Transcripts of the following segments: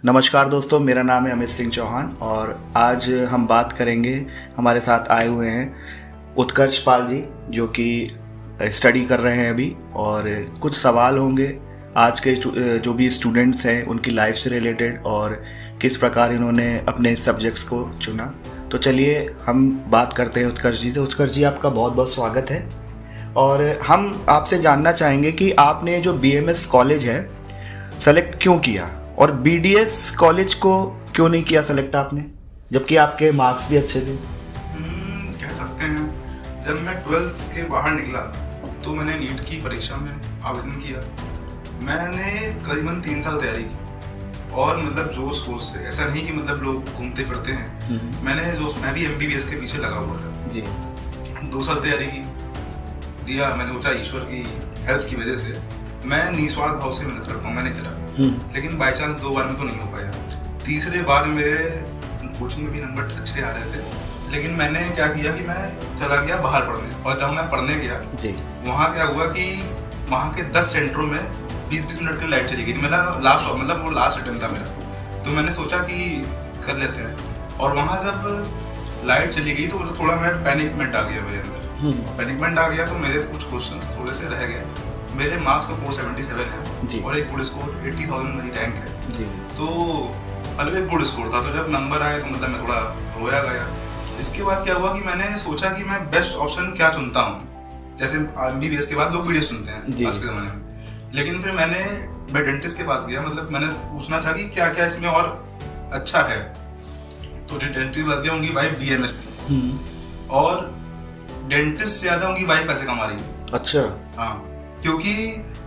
नमस्कार दोस्तों, मेरा नाम है अमित सिंह चौहान और आज हम बात करेंगे। हमारे साथ आए हुए हैं उत्कर्ष पाल जी, जो कि स्टडी कर रहे हैं अभी, और कुछ सवाल होंगे आज के जो भी स्टूडेंट्स हैं उनकी लाइफ से रिलेटेड और किस प्रकार इन्होंने अपने सब्जेक्ट्स को चुना। तो चलिए हम बात करते हैं उत्कर्ष जी से। उत्कर्ष जी, आपका बहुत बहुत स्वागत है और हम आपसे जानना चाहेंगे कि आपने जो BMS कॉलेज है सेलेक्ट क्यों किया और BDS कॉलेज को क्यों नहीं किया सेलेक्ट आपने, जबकि आपके मार्क्स भी अच्छे थे। कह सकते हैं जब मैं 12th के बाहर निकला तो मैंने नीट की परीक्षा में आवेदन किया। मैंने करीबन 3 साल तैयारी की और मतलब जोश खोश से, ऐसा नहीं कि मतलब लोग घूमते फिरते हैं। मैं भी MBBS के पीछे लगा हुआ था जी। 2 साल तैयारी की दिया। मैंने सोचा ईश्वर की हेल्प की वजह से मैं निस्वार्थ भाव से मेहनत करता हूँ, मैंने करा। लेकिन बाई चांस 2 बार में तो नहीं हो पाया। तीसरे बार मेरे कोचिंग में भी नंबर अच्छे आ रहे थे, लेकिन मैंने क्या किया कि मैं चला गया बाहर पढ़ने। और जब मैं पढ़ने गया वहाँ क्या हुआ कि वहाँ के 10 सेंटरों में 20-20 मिनट की लाइट चली गई थी। मेरा लास्ट अटेम्प्ट था मेरा, तो मैंने सोचा कि कर लेते हैं। और वहाँ जब लाइट चली गई तो थोड़ा मैं पैनिकमेंट आ गया मेरे अंदर। पैनिकमेंट आ गया तो मेरे कुछ क्वेश्चंस थोड़े से रह गए। मेरे मार्क्स तो 477 है और एक गुड स्कोर 80,000 मेरी रैंक है जी। तो मतलब एक गुड स्कोर था। तो जब नंबर आए तो मतलब मैं थोड़ा रोया गया। इसके बाद क्या हुआ कि मैंने सोचा कि मैं बेस्ट ऑप्शन क्या चुनता हूँ। जैसे MBBS के बाद लोग BDS चुनते हैं आज के ज़माने में, लेकिन फिर मैं डेंटिस्ट के पास गया। मतलब मैंने पूछना था कि क्या क्या इसमें और अच्छा है। तो जो डेंटिस्ट के पास गया उनकी वाइफ BMS थी और डेंटिस्ट से ज़्यादा उनकी वाइफ पैसे कमा रही है। अच्छा। हाँ, क्योंकि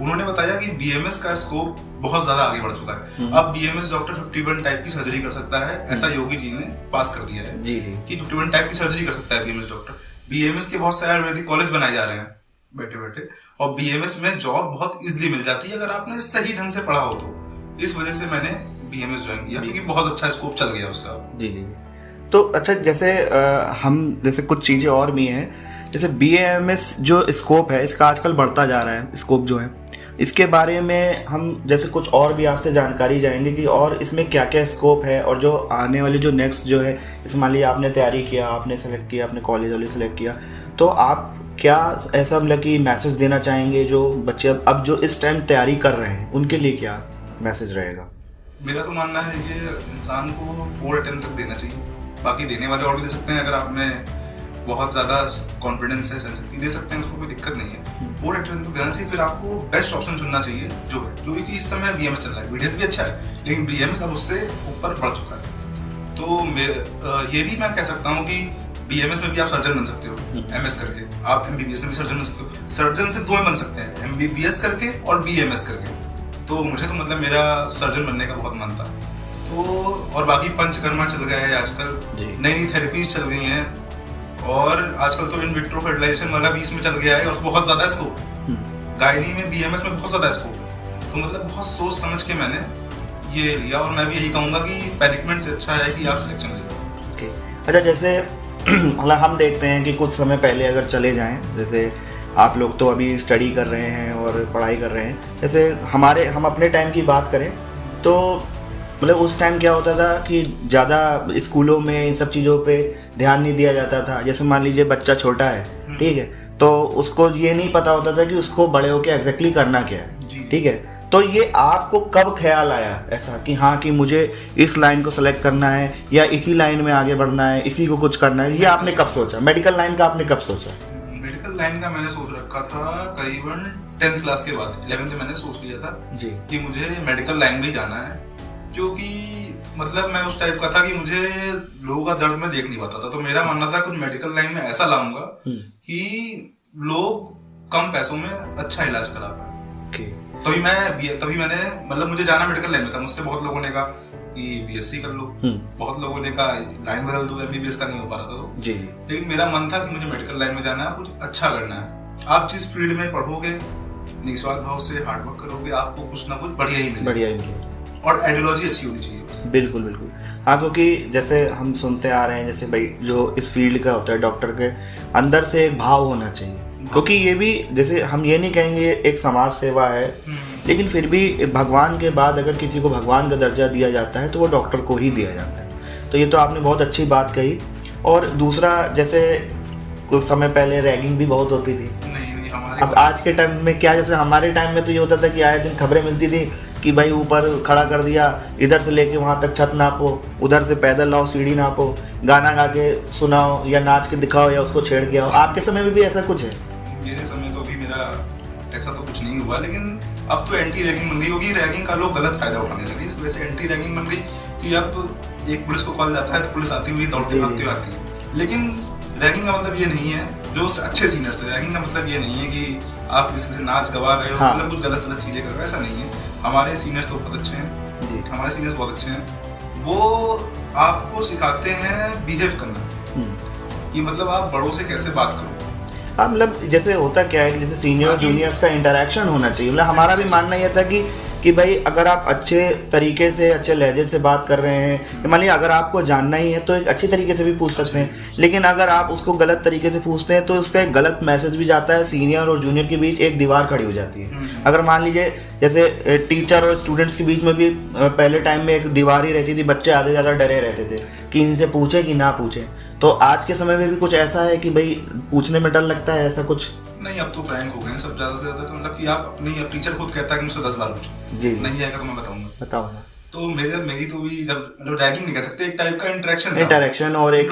उन्होंने बताया कि BMS का स्कोप बहुत ज्यादा आगे बढ़ चुका है। अब BMS डॉक्टर 51 टाइप की सर्जरी कर सकता है, ऐसा योगी जी ने पास कर दिया है जी कि 51 टाइप की सर्जरी कर सकता है BMS डॉक्टर। BMS के बहुत सारे आयुर्वेदिक कॉलेज बनाए जा रहे हैं बैठे बैठे, और BMS में जॉब बहुत इजीली मिल जाती है अगर आपने सही ढंग से पढ़ा हो तो। इस वजह से मैंने BMS ज्वाइन किया क्योंकि बहुत अच्छा स्कोप चल गया उसका जी। तो अच्छा, जैसे कुछ चीजें और भी हैं, जैसे BMS जो स्कोप है इसका आजकल बढ़ता जा रहा है, स्कोप जो है इसके बारे में हम जैसे कुछ और भी आपसे जानकारी जाएंगे कि और इसमें क्या क्या स्कोप है, और जो आने वाली जो नेक्स्ट जो है, जैसे मान लीजिए आपने तैयारी किया, आपने सेलेक्ट किया, आपने कॉलेज वाले सेलेक्ट किया, तो आप क्या ऐसा मतलब कि मैसेज देना चाहेंगे जो बच्चे अब जो इस टाइम तैयारी कर रहे हैं उनके लिए क्या मैसेज रहेगा? मेरा तो मानना है कि इंसान को 4 अटेम्प्ट तक देना चाहिए। बाकी देने वाले और भी दे सकते हैं, अगर आपने बहुत ज़्यादा कॉन्फिडेंस है, शक्ति दे सकते हैं, उसको कोई दिक्कत नहीं है। 4 अटेम्प्ट तो देना चाहिए। फिर आपको बेस्ट ऑप्शन चुनना चाहिए जो कि इस समय BMS चल रहा है। BDS भी अच्छा है, लेकिन BMS अब उससे ऊपर बढ़ चुका है। तो ये भी मैं कह सकता हूँ कि BMS में भी आप सर्जन बन सकते हो MS करके। आप MBBS में भी सर्जन बन सकते हो। सर्जन से 2 में बन सकते हैं, MBBS करके और BMS करके। तो मुझे तो मतलब मेरा सर्जन बनने का बहुत मन था। तो और बाकी पंचकर्मा चल गया है आजकल, नई नई थेरेपीज चल गई हैं, और आजकल तो इन विट्रो फर्टिलाइजेशन वाला भी इसमें चल गया है और बहुत ज्यादा स्कोप। गायनी में BMS में बहुत ज्यादा स्कोप। तो मतलब बहुत सोच समझ के मैंने ये लिया, और मैं भी यही कहूंगा कि पैनिकमेंट से अच्छा है कि आप सिलेक्शन ले लो। अच्छा, जैसे हम देखते हैं कि कुछ समय पहले अगर चले जाएं, जैसे आप लोग तो अभी स्टडी कर रहे हैं और पढ़ाई कर रहे हैं, जैसे हम अपने टाइम की बात करें तो मतलब उस टाइम क्या होता था कि ज़्यादा स्कूलों में इन सब चीज़ों पे ध्यान नहीं दिया जाता था। जैसे मान लीजिए बच्चा छोटा है, ठीक है, तो उसको ये नहीं पता होता था कि उसको बड़े होकर एग्जैक्टली करना क्या है, ठीक है। तो ये आपको कब ख्याल आया ऐसा कि हाँ कि मुझे इस लाइन को सेलेक्ट करना है या इसी लाइन में आगे बढ़ना है, इसी को कुछ करना है, ये आपने कब सोचा? मेडिकल लाइन का आपने कब सोचा? मेडिकल लाइन का मैंने सोच रखा था करीबन 10th क्लास के बाद। 11th में मैंने सोच लिया था जी कि मुझे मेडिकल लाइन में जाना है, क्योंकि मतलब मैं उस टाइप का था कि मुझे लोगों का दर्द में देख नहीं पाता था। तो मेरा मानना था कुछ मेडिकल लाइन में ऐसा लाऊंगा कि लोग कम पैसों में अच्छा इलाज करा पाए। तभी मैंने मतलब मुझे जाना मेडिकल लाइन में था। मुझसे बहुत लोगों ने कहा कि BSc कर लो, बहुत लोगों ने कहा लाइन बदल दो, MBBS का नहीं हो पा रहा था तो जी। लेकिन मेरा मन था कि मुझे मेडिकल लाइन में जाना है, कुछ अच्छा करना है। आप जिस फील्ड में पढ़ोगे, निस्वार्थ भाव से हार्डवर्क करोगे, आपको कुछ ना कुछ बढ़िया ही मिलेगा। और आइडियोलॉजी अच्छी होनी चाहिए। बिल्कुल बिल्कुल। हाँ, क्योंकि जैसे हम सुनते आ रहे हैं, जैसे भाई जो इस फील्ड का होता है डॉक्टर के अंदर से एक भाव होना चाहिए, क्योंकि ये भी जैसे हम ये नहीं कहेंगे एक समाज सेवा है, लेकिन फिर भी भगवान के बाद अगर किसी को भगवान का दर्जा दिया जाता है तो वो डॉक्टर को ही दिया जाता है। तो ये तो आपने बहुत अच्छी बात कही। और दूसरा, जैसे कुछ समय पहले रैगिंग भी बहुत होती थी। नहीं हमारे अब आज के टाइम में क्या, जैसे हमारे टाइम में तो ये होता था कि आए दिन खबरें मिलती थी कि भाई ऊपर खड़ा कर दिया, इधर से लेके वहाँ तक छत नापो, उधर से पैदल लाओ सीढ़ी नापो, गाना गा के सुनाओ या नाच के दिखाओ या उसको छेड़ के आओ। आपके समय में भी ऐसा कुछ है? मेरे समय तो भी मेरा ऐसा तो कुछ नहीं हुआ, लेकिन अब तो एंटी रैगिंग बन गई होगी। रैगिंग का लोग गलत फायदा उठाने लगे, इस वजह से एंटी रैगिंग बन गई कि अब एक पुलिस को कॉल जाता है तो पुलिस आती हुई दौड़ती भागती हुई आती है। लेकिन रैगिंग का मतलब ये नहीं है, जो अच्छे सीनियर से रैगिंग का मतलब ये नहीं है कि आप किसी से नाच गवा रहे हो, मतलब कुछ गलत गलत चीजें कर रहे हो, ऐसा नहीं है। हमारे सीनियर्स तो बहुत अच्छे हैं, हमारे सीनियर्स बहुत अच्छे हैं। वो आपको सिखाते हैं बिहेव करना, कि मतलब आप बड़ों से कैसे बात करो। हाँ, मतलब जैसे होता क्या है कि जैसे सीनियर जूनियर्स का इंटरेक्शन होना चाहिए। मतलब हमारा भी मानना यह था कि भाई अगर आप अच्छे तरीके से अच्छे लहजे से बात कर रहे हैं, मान लीजिए अगर आपको जानना ही है तो एक अच्छी तरीके से भी पूछ सकते हैं, लेकिन अगर आप उसको गलत तरीके से पूछते हैं तो उसका एक गलत मैसेज भी जाता है, सीनियर और जूनियर के बीच एक दीवार खड़ी हो जाती है। अगर मान लीजिए जैसे टीचर और स्टूडेंट्स के बीच में भी पहले टाइम में एक दीवार ही रहती थी, बच्चे आधे ज़्यादा डरे रहते थे कि इनसे पूछे कि ना पूछे। तो आज के समय में भी कुछ ऐसा है कि भाई पूछने में डर लगता है, ऐसा कुछ? नहीं, अब तो फ्रैंक हो गए हैं सब ज़्यादा से ज़्यादा। तो मतलब कि आप अपनी टीचर खुद कहता है कि मुझसे 10 बार पूछो, जी नहीं आएगा तो मैं बताऊंगा। बताओ। तो मेरी तो भी जब मतलब रैगिंग नहीं कह सकते, एक टाइप का इंटरेक्शन और एक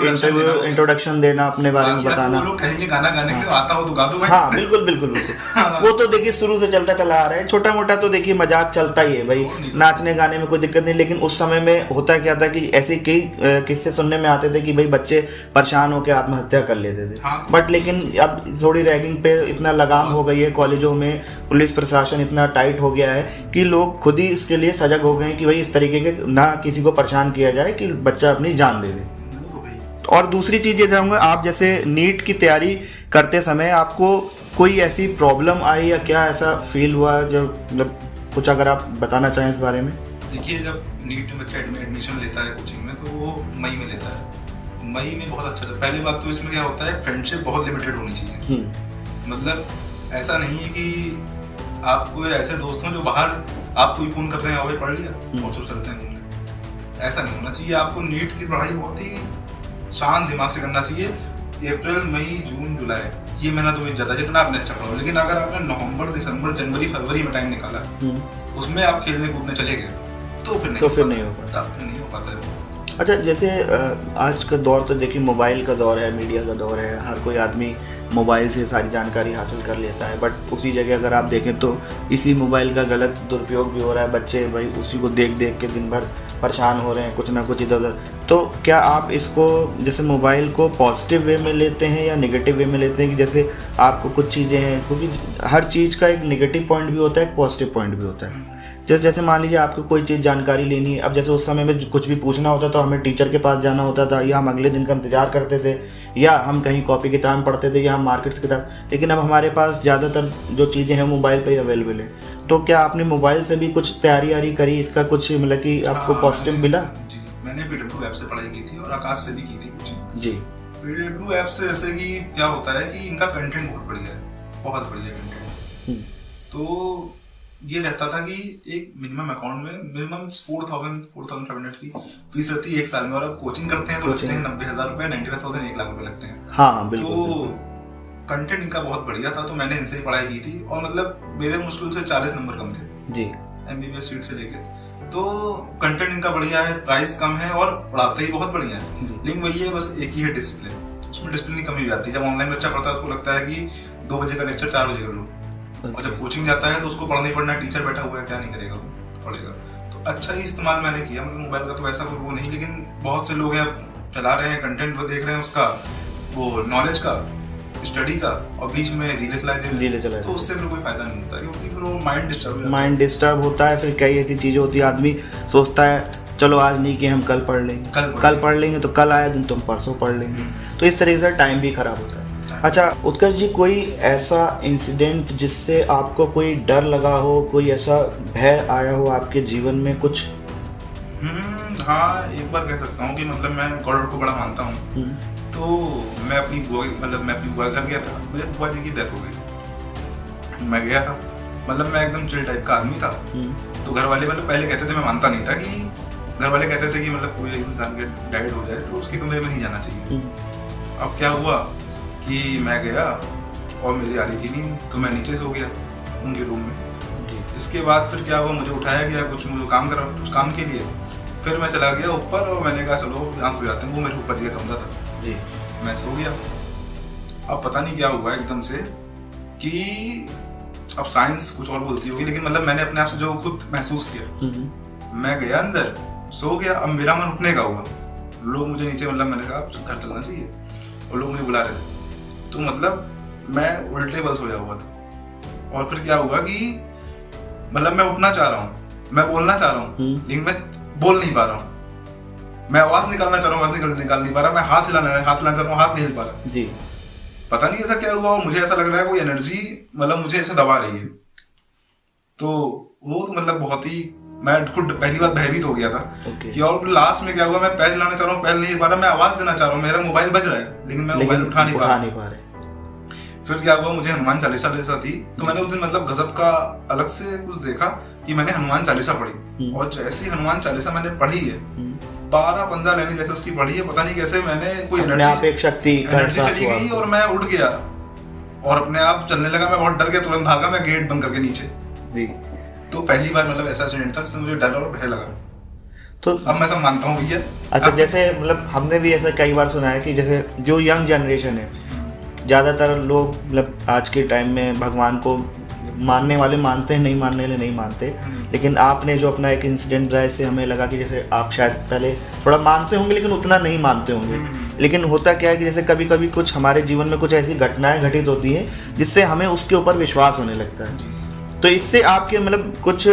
इंट्रोडक्शन देना, अपने बारे में बताना। वो लोग कहेंगे गाना गाने के लिए आता हो तो गा दो भाई। हाँ बिल्कुल बिल्कुल बिल्कुल। वो तो देखिए शुरू से चलता चला आ रहा है, छोटा मोटा तो देखिए मजाक चलता ही है भाई, नाचने गाने में कोई दिक्कत नहीं। लेकिन उस समय में होता क्या था कि ऐसे कई किस्से सुनने में आते थे कि भाई बच्चे परेशान होकर आत्महत्या कर लेते थे। बट लेकिन अब थोड़ी रैगिंग पे इतना लगाम हो गई है, कॉलेजों में पुलिस प्रशासन इतना टाइट हो गया है कि लोग खुद ही इसके लिए सजग हो गए हैं कि भाई इस तरीके के ना किसी को परेशान किया जाए कि बच्चा अपनी जान ले ले। और दूसरी चीज़ ये चाहूँगा, आप जैसे नीट की तैयारी करते समय आपको कोई ऐसी प्रॉब्लम आई या क्या ऐसा फील हुआ जो मतलब कुछ अगर आप बताना चाहें इस बारे में? देखिए, जब नीट में बच्चा एडमिशन लेता है कोचिंग में, तो वो मई में लेता है। मई में बहुत अच्छा, पहली बात तो इसमें क्या होता है, फ्रेंडशिप बहुत लिमिटेड होनी चाहिए। मतलब ऐसा नहीं है कि आपको ऐसे दोस्त हों जो बाहर आपको ही फोन कर रहे हैं, आओ पढ़ लिया और चलते हैं घूमने, ऐसा नहीं होना चाहिए। आपको नीट की पढ़ाई बहुत ही शांत दिमाग से करना चाहिए। अप्रैल मई जून जुलाई ये महीना तो ज़्यादा जितना आपने अच्छा पढ़ा, लेकिन अगर आपने नवंबर दिसंबर जनवरी फरवरी में टाइम निकाला, उसमें आप खेलने कूदने चले गए तो फिर नहीं हो पाता। अच्छा, जैसे आज का दौर तो देखिए मोबाइल का दौर है, मीडिया का दौर है, हर कोई आदमी मोबाइल से सारी जानकारी हासिल कर लेता है। बट उसी जगह अगर आप देखें तो इसी मोबाइल का गलत दुरुपयोग भी हो रहा है। बच्चे भाई उसी को देख देख के दिन भर परेशान हो रहे हैं, कुछ ना कुछ इधर उधर। तो क्या आप इसको जैसे मोबाइल को पॉजिटिव वे में लेते हैं या नेगेटिव वे में लेते हैं, कि जैसे आपको कुछ चीज़ें हैं, क्योंकि हर चीज़ का एक नेगेटिव पॉइंट भी होता है, एक पॉजिटिव पॉइंट भी होता है। जैसे मान लीजिए आपको कोई चीज़ जानकारी लेनी है, अब जैसे उस समय में कुछ भी पूछना होता तो हमें टीचर के पास जाना होता था, या हम अगले दिन का इंतजार करते थे, या हम कहीं कॉपी किताब पढ़ते थे, या हम मार्केट से किताब। लेकिन अब हमारे पास ज़्यादातर जो चीज़ें हैं मोबाइल पे ही अवेलेबल है। तो क्या आपने मोबाइल से भी कुछ तैयारी करी, इसका कुछ मतलब कि आपको पॉजिटिव मिला? जी, मैंने PW ऐप से पढ़ाई की थी और आकाश से भी की थी कुछ जी। PW ऐप से जैसे कि क्या होता है कि इनका कंटेंट बहुत बढ़िया है, बहुत बढ़िया कंटेंट। तो ये रहता था कि एक मिनिमम अकाउंट में मिनिमम 4,500 की फीस रहती है एक साल में, और आप कोचिंग करते हैं तो लगते हैं 90,000 रुपए, 95,000 1 लाख रुपए लगते हैं। हाँ बिल्कुल। तो कंटेंट इनका बहुत बढ़िया था, तो मैंने इनसे ही पढ़ाई की थी। और मतलब मेरे मुश्किल से 40 नंबर कम थे जी, MBBS सीट से लेके। तो कंटेंट इनका बढ़िया है, प्राइस कम है और पढ़ाते ही बहुत बढ़िया है। लेकिन वही है, बस एक ही है डिसिप्लिन, उसमें डिसिप्लिन की कमी हो जाती है। जब ऑनलाइन बच्चा पढ़ता है उसको लगता है कि 2 बजे का लेक्चर 4 बजे कर लो, और जब कोचिंग जाता है तो उसको पढ़ना ही पढ़ना, टीचर बैठा हुआ है क्या नहीं करेगा, वो पढ़ेगा। तो अच्छा ही इस्तेमाल मैंने किया, मतलब मोबाइल का तो ऐसा कोई वो नहीं। लेकिन बहुत से लोग हैं चला रहे हैं, कंटेंट वो देख रहे हैं, उसका वो नॉलेज का, स्टडी का, और बीच में रीले चला दे रहे हैं, तो उससे फिर कोई फायदा नहीं होता, क्योंकि फिर वो माइंड डिस्टर्ब होता है। फिर कई ऐसी चीज़ें होती है, आदमी सोचता है चलो आज नहीं कि हम कल पढ़ लेंगे, कल पढ़ लेंगे, तो कल आया दिन तुम परसों पढ़ लेंगे। तो इस तरीके से टाइम भी खराब होता है। अच्छा उत्कर्ष जी, कोई ऐसा इंसिडेंट जिससे आपको कोई डर लगा हो, कोई ऐसा भय आया हो आपके जीवन में कुछ? हाँ, एक बार कह सकता हूँ कि मतलब मैं गॉड को बड़ा मानता हूँ। तो मैं अपनी बुआ घर गया था, मेरे बुआ जी की डेथ हो गई। मैं गया था, मतलब मैं एकदम चिल टाइप का आदमी था। तो घर वाले मतलब पहले कहते थे, मैं मानता नहीं था, कि घर वाले कहते थे कि मतलब कोई इंसान के डाइड हो जाए तो उसके कमरे में नहीं जाना चाहिए। अब क्या हुआ कि मैं गया और मेरी आ रही थी नींद, तो मैं नीचे सो गया उनके रूम में। इसके बाद फिर क्या हुआ, मुझे उठाया गया कुछ मुझे कुछ काम के लिए। फिर मैं चला गया ऊपर और मैंने कहा चलो यहाँ सो जाते हैं। वो मेरे ऊपर का कमरा था जी, मैं सो गया। अब पता नहीं क्या हुआ एकदम से कि अब साइंस कुछ और बोलती होगी, लेकिन मतलब मैंने अपने आप से जो खुद महसूस किया, मैं गया अंदर, सो गया। अब मेरा मन उठने का हुआ, लोग मुझे नीचे, मतलब मैंने कहा घर चलना चाहिए, और लोग मुझे बुला रहे थे। तो मतलब मैं उल्टे बल सोया हुआ था। और फिर क्या हुआ कि मतलब मैं उठना चाह रहा हूँ, मैं बोलना चाह रहा हूँ, लेकिन मैं बोल नहीं पा रहा हूँ। मैं आवाज निकालना चाह रहा हूँ, आवाज निकाल नहीं पा रहा। मैं हाथ हिलाना चाह रहा हूँ, हाथ नहीं हिल पा रहा जी। पता नहीं ऐसा क्या हुआ, मुझे ऐसा लग रहा है कोई एनर्जी मतलब मुझे ऐसे दबा रही है। तो वो तो मतलब बहुत ही, मैं खुद पहली बार भयभीत हो गया था कि, और लास्ट में क्या हुआ, मैं पैर हिलाना चाह रहा हूँ, पैर नहीं हिल पा रहा। मैं आवाज देना चाह रहा हूँ, मेरा मोबाइल बज रहा है, लेकिन मैं मोबाइल उठा नहीं पा रहा। फिर क्या हुआ, मुझे हनुमान चालीसा जैसा थी, तो मैंने उस दिन मतलब गजब का अलग से कुछ देखा कि मैंने हनुमान चालीसा पढ़ी। और जैसी हनुमान चालीसा मैंने पढ़ी है, 12-15 लाइनें जैसे उसकी पढ़ी है, पता नहीं कैसे मैंने कोई एनर्जी चली गई और मैं उठ गया और अपने आप चलने लगा। मैं बहुत डर गया, तुरंत भागा मैं गेट बंद करके नीचे जी। तो पहली बार मतलब ऐसा इंसिडेंट था जिससे मुझे डर और भय लगा। तो अब मैं सब मानता हूँ भैया। अच्छा, जैसे मतलब हमने भी ऐसा कई बार सुना है कि जैसे जो यंग जनरेशन है, ज़्यादातर लोग मतलब आज के टाइम में भगवान को मानने वाले मानते हैं, नहीं मानने वाले नहीं मानते। लेकिन आपने जो अपना एक इंसिडेंट रहा, इससे हमें लगा कि जैसे आप शायद पहले थोड़ा मानते होंगे लेकिन उतना नहीं मानते होंगे। लेकिन होता क्या है कि जैसे कभी कभी कुछ हमारे जीवन में कुछ ऐसी घटनाएं घटित होती हैं जिससे हमें उसके ऊपर विश्वास होने लगता है। तो इससे आपके मतलब कुछ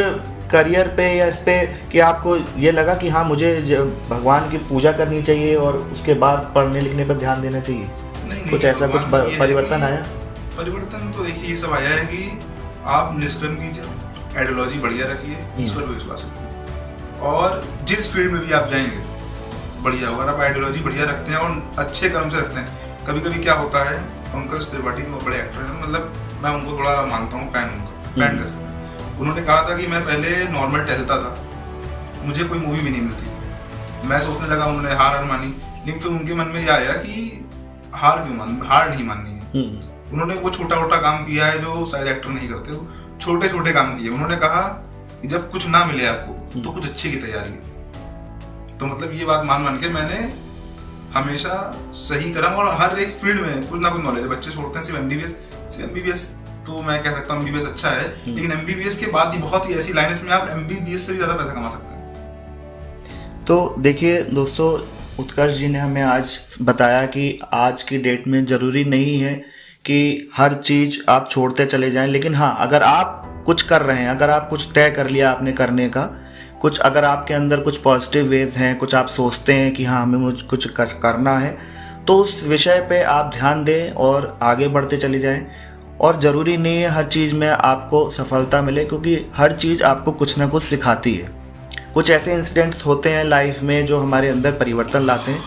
करियर पे या इस पे कि आपको ये लगा कि हाँ मुझे भगवान की पूजा करनी चाहिए और उसके बाद पढ़ने लिखने पर ध्यान देना चाहिए? नहीं, कुछ ऐसा कुछ परिवर्तन आया? परिवर्तन तो देखिए ये सब आया है कि आप निष्कर्म कीजिए, आइडियोलॉजी बढ़िया रखिए, ईश्वर पे विश्वास रखिए, और जिस फील्ड में भी आप जाएंगे बढ़िया होगा। आप आइडियोलॉजी बढ़िया रखते हैं और अच्छे कर्म से रखते हैं। कभी कभी क्या होता है, पंकज त्रिपाठी वो बड़े एक्टर हैं, मतलब मैं उनको थोड़ा मानता हूँ, फैन कर सकता हूँ। उन्होंने कहा था कि मैं पहले नॉर्मल टहलता था, मुझे कोई मूवी भी नहीं मिलती। मैं सोचने लगा, उन्होंने हार मानी, लेकिन फिर उनके मन में यह आया कि हार नहीं माननी है। उन्होंने वो छोटा छोटा काम किया है जो शायद एक्टर नहीं करते, छोटे छोटे काम किए। उन्होंने कहा कि जब कुछ ना मिले आपको तो कुछ अच्छे की तैयारी है। तो मतलब ये बात मान के मैंने हमेशा सही करा, और हर एक फील्ड में कुछ ना कुछ नॉलेज है। बच्चे छोड़ते हैं सिर्फ एमबीबीएस, तो मैं कह सकता हूँ एमबीबीएस अच्छा है, लेकिन एमबीबीएस के बाद भी बहुत ही ऐसी लाइन में आप एमबीबीएस से भी ज्यादा पैसा कमा सकते हैं। तो देखिए दोस्तों, उत्कर्ष जी ने हमें आज बताया कि आज की डेट में जरूरी नहीं है कि हर चीज़ आप छोड़ते चले जाएं, लेकिन हाँ अगर आप कुछ कर रहे हैं, अगर आप कुछ तय कर लिया आपने करने का, कुछ अगर आपके अंदर कुछ पॉजिटिव वेव्स हैं, कुछ आप सोचते हैं कि हाँ हमें कुछ करना है, तो उस विषय पे आप ध्यान दें और आगे बढ़ते चले जाएं। और ज़रूरी नहीं है हर चीज़ में आपको सफलता मिले, क्योंकि हर चीज़ आपको कुछ ना कुछ सिखाती है। कुछ ऐसे इंसिडेंट्स होते हैं लाइफ में जो हमारे अंदर परिवर्तन लाते हैं।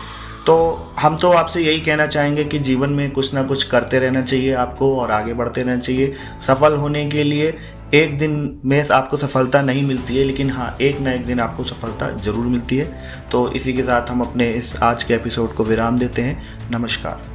तो हम तो आपसे यही कहना चाहेंगे कि जीवन में कुछ ना कुछ करते रहना चाहिए आपको और आगे बढ़ते रहना चाहिए। सफल होने के लिए एक दिन में आपको सफलता नहीं मिलती है, लेकिन हाँ एक ना एक दिन आपको सफलता ज़रूर मिलती है। तो इसी के साथ हम अपने इस आज के एपिसोड को विराम देते हैं। नमस्कार।